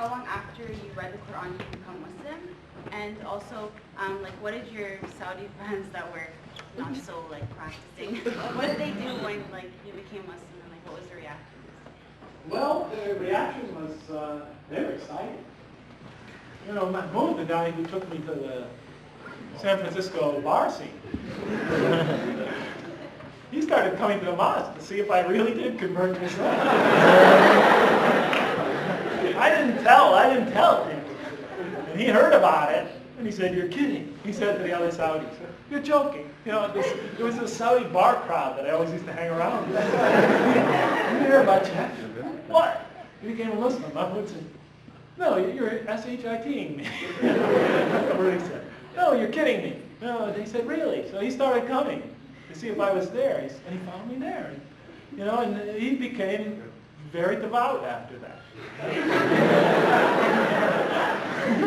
how long after you read the Quran did you become Muslim? And also, like, what did your Saudi friends that were not so like practicing, what did they do when like you became Muslim, and like what was the reaction? Well, the reaction was they were excited. You know, Mahmoud, the guy who took me to the San Francisco bar scene, he started coming to the mosque to see if I really did convert to Islam. I didn't tell him. And he heard about it, and he said, "You're kidding." He said to the other Saudis, "You're joking." You know, there was a Saudi bar crowd that I always used to hang around with. You hear about you? What? You became a Muslim. Mahmoud said, "No, you're S-H-I-T-ing me." That's what he said. "No, you're kidding me." No, they said, "Really?" So he started coming to see if I was there, and he found me there. And, you know, and he became very devout after that. He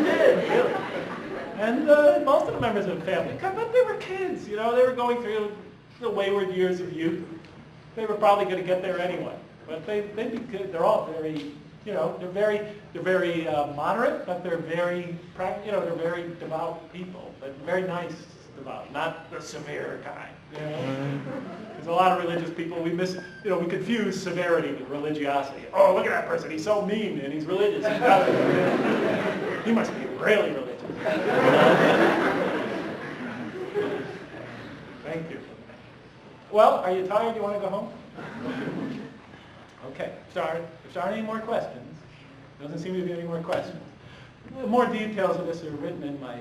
did, really. And most of the members of the family, but they were kids, you know, they were going through the wayward years of youth. They were probably going to get there anyway. But they're all very, you know, they're very moderate, but they're very, they're very devout people, but very nice devout, not the severe kind. You know, there's a lot of religious people we confuse severity with religiosity. Oh, look at that person, he's so mean and he's religious. He must be really religious. Thank you. Well, are you tired? Do you want to go home? Okay, if there aren't any more questions, doesn't seem to be any more questions. More details of this are written in my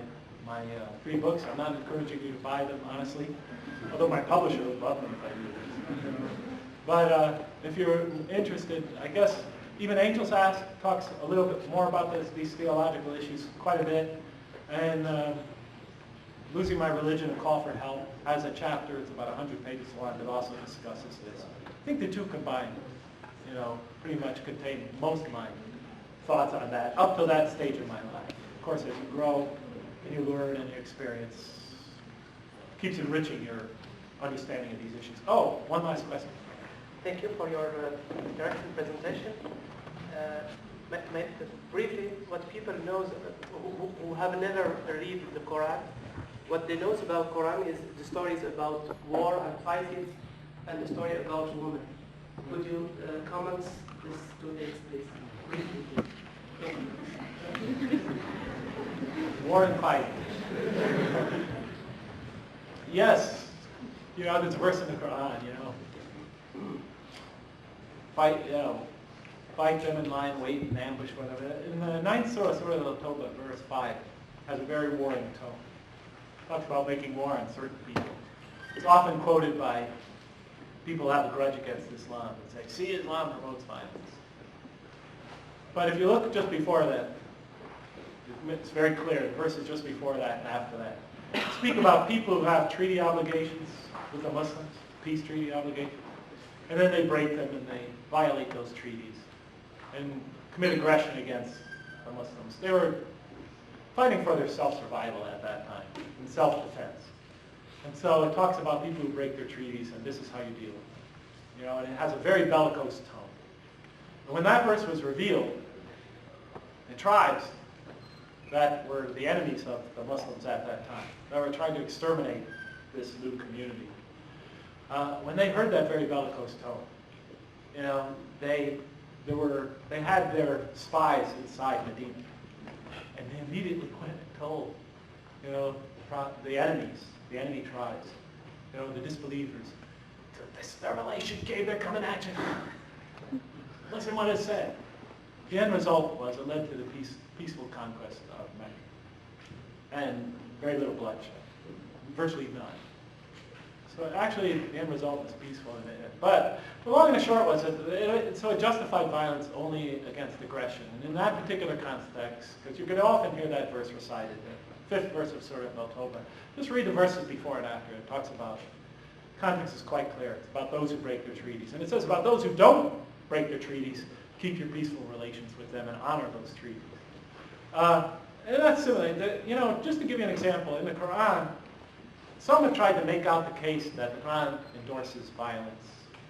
3 books. I'm not encouraging you to buy them, honestly, although my publisher would love them if I do this. But if you're interested, I guess even Angels Ask talks a little bit more about these theological issues quite a bit. And Losing My Religion, A Call for Help has a chapter, it's about 100 pages long, that also discusses this. I think the two combined, you know, pretty much contain most of my thoughts on that, up to that stage of my life. Of course, as you grow and you learn and you experience, keeps enriching your understanding of these issues. Oh, one last question. Thank you for your interesting presentation. Briefly, what people know who have never read the Quran, what they know about Quran is the stories about war and fighting, and the story about women. Could you comment this to this, please? Briefly. War and fighting. Yes, you know, there's a verse in the Quran, you know. Fight them in line, wait and ambush, whatever. In the 9th Surah, Surah Al-Tawbah, verse 5, has a very warring tone. It talks about making war on certain people. It's often quoted by people who have a grudge against Islam and say, "See, Islam promotes violence." But if you look just before that, it's very clear. The verses just before that and after that speak about people who have treaty obligations with the Muslims, peace treaty obligations, and then they break them and they violate those treaties and commit aggression against the Muslims. They were fighting for their self-survival at that time, in self-defense. And so it talks about people who break their treaties, and this is how you deal with them. You know, and it has a very bellicose tone. And when that verse was revealed, the tribes that were the enemies of the Muslims at that time, that were trying to exterminate this new community, when they heard that very bellicose tone, you know, they had their spies inside Medina, and they immediately went and told, you know, the enemy tribes, you know, the disbelievers, this is their relation cave, they're coming at you. Listen what it said. The end result was it led to the peaceful conquest of Mecca, and very little bloodshed, virtually none. So actually, the end result was peaceful. But the long and the short was so it justified violence only against aggression. And in that particular context, because you could often hear that verse recited, the 5th verse of Surah Al-Tawbah, just read the verses before and after. It talks about, context is quite clear. It's about those who break their treaties. And it says about those who don't break their treaties, keep your peaceful relations with them and honor those treaties. And that's similar. You know, just to give you an example, in the Quran, some have tried to make out the case that the Quran endorses violence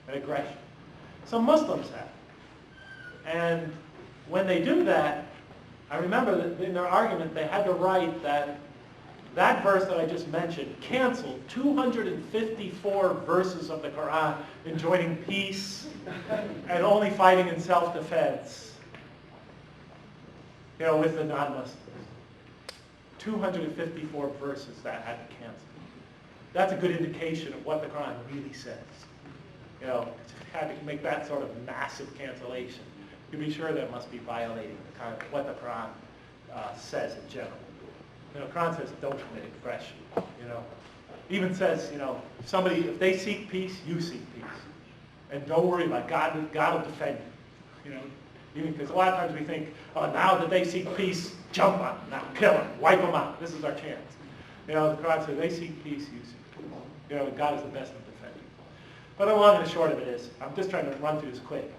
and aggression. Some Muslims have. And when they do that, I remember that in their argument they had to write that that verse that I just mentioned canceled 254 verses of the Quran enjoining peace and only fighting in self-defense, with the non-Muslims. 254 verses that had to cancel. That's a good indication of what the Quran really says. Had to make that sort of massive cancellation. You'd be sure that must be violating the kind of what the Quran says in general. The Quran says don't commit aggression. Even says, if they seek peace, you seek peace, and don't worry about God. God will defend you. Even because a lot of times we think, oh, now that they seek peace, jump on them, now kill them, wipe them out. This is our chance. The Quran says they seek peace, you seek peace. God is the best of defenders. But the long and the short of it is, I'm just trying to run through this quick.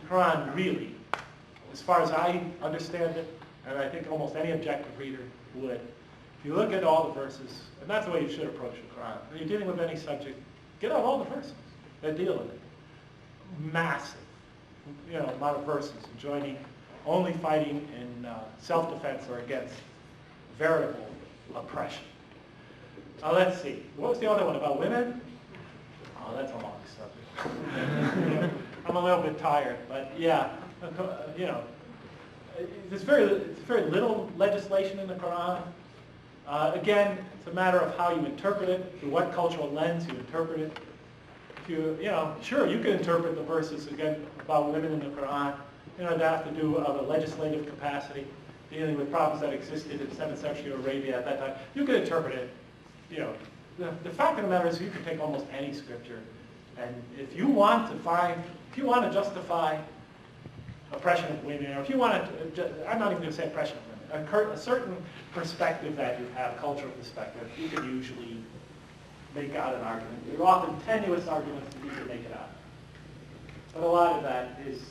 The Quran really, as far as I understand it, and I think almost any objective reader would, if you look at all the verses, and that's the way you should approach the Quran. When you're dealing with any subject, get out all the verses that deal with it. Massive, amount of verses joining only fighting in self-defense or against veritable oppression. Let's see. What was the other one about women? Oh, that's a long subject. I'm a little bit tired, but yeah, there's very little legislation in the Quran. Again, it's a matter of how you interpret it, through what cultural lens you interpret it. Sure, you can interpret the verses again about women in the Quran. That have to do with a legislative capacity, dealing with problems that existed in 7th century Arabia at that time. You can interpret it. The fact of the matter is, you can take almost any scripture, and if you want to justify oppression of women, or if you want to, I'm not even going to say oppression of women, a certain perspective that you have, cultural perspective, you can usually make out an argument. There are often tenuous arguments that you can make it out. But a lot of that is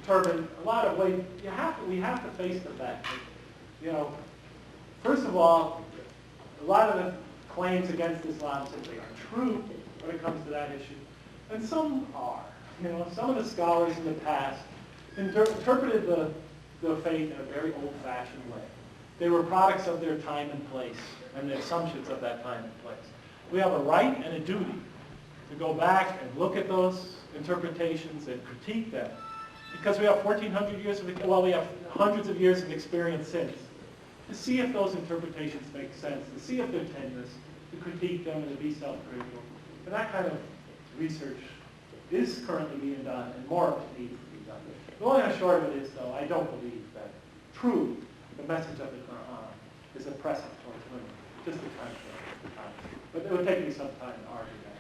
determined, a lot of ways, we have to face the fact that, first of all, a lot of the claims against Islam simply aren't true when it comes to that issue. And some are. Some of the scholars in the past interpreted the faith in a very old-fashioned way. They were products of their time and place, and the assumptions of that time and place. We have a right and a duty to go back and look at those interpretations and critique them, because we have 1,400 years we have hundreds of years of experience since, to see if those interpretations make sense, to see if they're tenuous, to critique them and to be self-critical. And that kind of research is currently being done, and more of it needs to be done. The long and short of it is, though, I don't believe that truly the message of the Quran is oppressive towards women. Just the contrary. But it would take me some time to argue that.